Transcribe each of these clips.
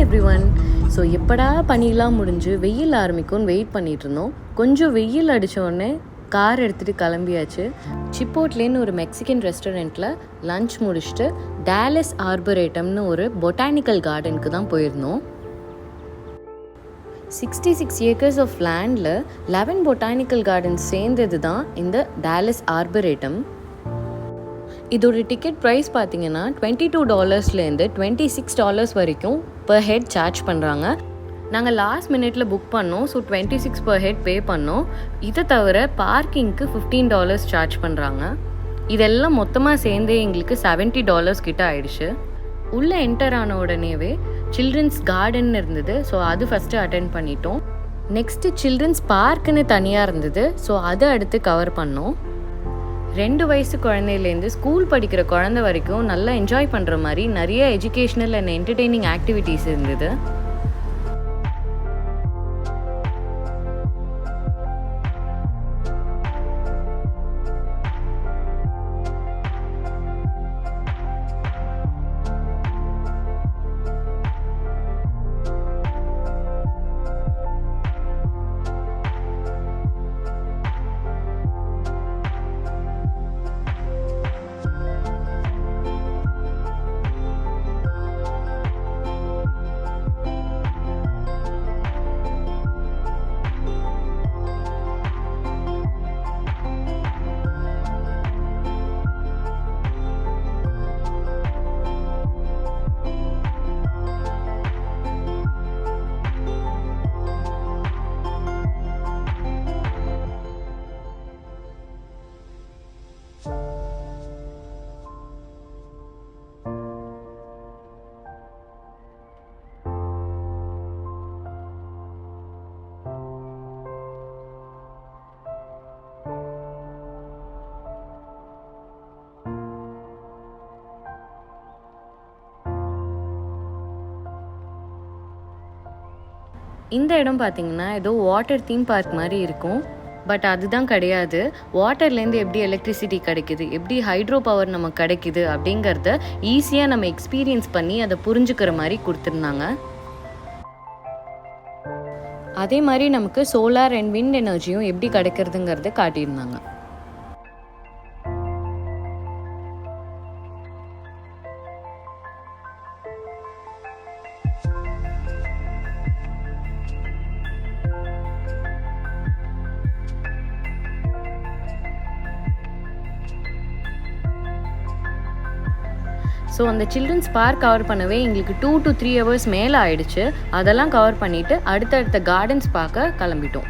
Everyone. So எப்படா பனிலாம் முடிஞ்சு வெயில் ஆரம்பிக்கும்னு வெயிட் பண்ணிட்டு இருந்தோம். கொஞ்சம் வெயில் அடித்தோடனே கார் எடுத்துகிட்டு கிளம்பியாச்சு. சிப்போட்லேன்னு ஒரு மெக்சிகன் ரெஸ்டாரண்ட்டில் லன்ச் முடிச்சுட்டு டாலஸ் ஆர்பரேட்டம்னு ஒரு பொட்டானிக்கல் கார்டனுக்கு தான் போயிருந்தோம். 66 ஏக்கர்ஸ் ஆஃப் லேண்டில் 11 பொட்டானிக்கல் கார்டன்ஸ் சேர்ந்தது தான் இந்த டாலஸ் ஆர்பரேட்டம். இதோட டிக்கெட் ப்ரைஸ் பார்த்தீங்கன்னா $22 $26 வரைக்கும் பர் ஹெட் சார்ஜ் பண்ணுறாங்க. நாங்கள் லாஸ்ட் மினிட்ல புக் பண்ணோம். ஸோ 26 பர் ஹெட் பே பண்ணோம். இதை தவிர பார்க்கிங்க்கு $15 சார்ஜ் பண்ணுறாங்க. இதெல்லாம் மொத்தமாக சேர்ந்தே எங்களுக்கு $70 கிட்ட ஆயிடுச்சு. உள்ளே என்டர் ஆன உடனேவே சில்ட்ரன்ஸ் கார்டன் இருந்தது. ஸோ அது ஃபஸ்ட்டு அட்டென்ட் பண்ணிட்டோம். நெக்ஸ்ட்டு சில்ட்ரன்ஸ் பார்க்குன்னு தனியாக இருந்தது. ஸோ அதை அடுத்து கவர் பண்ணோம். 2 வயசு குழந்தையிலேருந்து ஸ்கூல் படிக்கிற குழந்தை வரைக்கும் நல்லா என்ஜாய் பண்ணுற மாதிரி நிறைய எஜுகேஷ்னல் அண்ட் என்டர்டெய்னிங் ஆக்டிவிட்டீஸ் இருந்தது. இந்த இடம் பார்த்திங்கன்னா ஏதோ வாட்டர் தீம் பார்க் மாதிரி இருக்கும். பட் அதுதான் கிடையாது. வாட்டர்லேருந்து எப்படி எலக்ட்ரிசிட்டி கிடைக்குது, எப்படி ஹைட்ரோ பவர் நமக்கு கிடைக்குது அப்படிங்கிறத ஈஸியாக நம்ம எக்ஸ்பீரியன்ஸ் பண்ணி அதை புரிஞ்சுக்கிற மாதிரி கொடுத்துருந்தாங்க. அதே மாதிரி நமக்கு சோலார் அண்ட் விண்ட் எனர்ஜியும் எப்படி கிடைக்கிறதுங்கிறத காட்டியிருந்தாங்க. ஸோ அந்த சில்ட்ரன்ஸ் பார்க் கவர் பண்ணவே எங்களுக்கு 2 to 3 hours மேலே ஆயிடுச்சு. அதெல்லாம் கவர் பண்ணிவிட்டு அடுத்தடுத்த கார்டன்ஸ் பார்க்க கிளம்பிட்டோம்.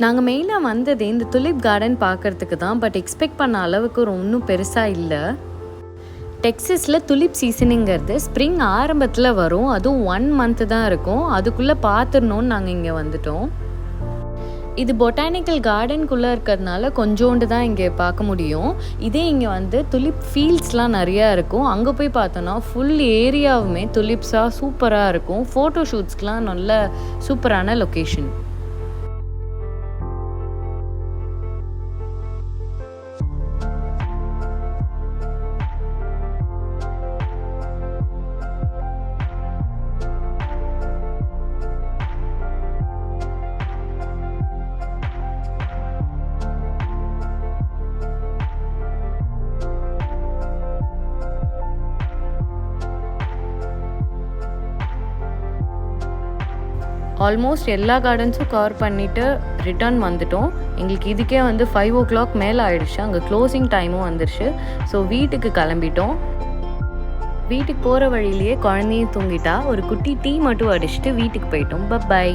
நாங்கள் மெயினாக வந்தது இந்த துலிப் கார்டன் பார்க்குறதுக்கு தான். பட் எக்ஸ்பெக்ட் பண்ண அளவுக்கு ஒன்றும் பெருசாக இல்லை. டெக்ஸஸில் துலிப் சீசனுங்கிறது ஸ்ப்ரிங் ஆரம்பத்தில் வரும். அதுவும் 1 மந்த்து தான் இருக்கும். அதுக்குள்ளே பார்த்துடணுன்னு நாங்கள் இங்கே வந்துட்டோம். இது பொட்டானிக்கல் கார்டனுக்குள்ளே இருக்கிறதுனால கொஞ்சோண்டு தான் இங்கே பார்க்க முடியும். இதே இங்கே வந்து துலிப் ஃபீல்ட்ஸ்லாம் நிறையா இருக்கும். அங்கே போய் பார்த்தோன்னா ஃபுல் ஏரியாவுமே துலிப்ஸாக சூப்பராக இருக்கும். ஃபோட்டோ ஷூட்ஸ்க்கெலாம் நல்ல சூப்பரான லொக்கேஷன். ஆல்மோஸ்ட் எல்லா கார்டன்ஸும் கவர் பண்ணிவிட்டு ரிட்டர்ன் வந்துட்டோம். எங்களுக்கு இதுக்கே வந்து 5 o'clock மேலே ஆயிடுச்சு. அங்கே க்ளோசிங் டைமும் வந்துடுச்சு. ஸோ வீட்டுக்கு கிளம்பிட்டோம். வீட்டுக்கு போகிற வழியிலேயே குழந்தையும் தூங்கிட்டா. ஒரு குட்டி டீ மட்டும் அடிச்சுட்டு வீட்டுக்கு போயிட்டோம். பை.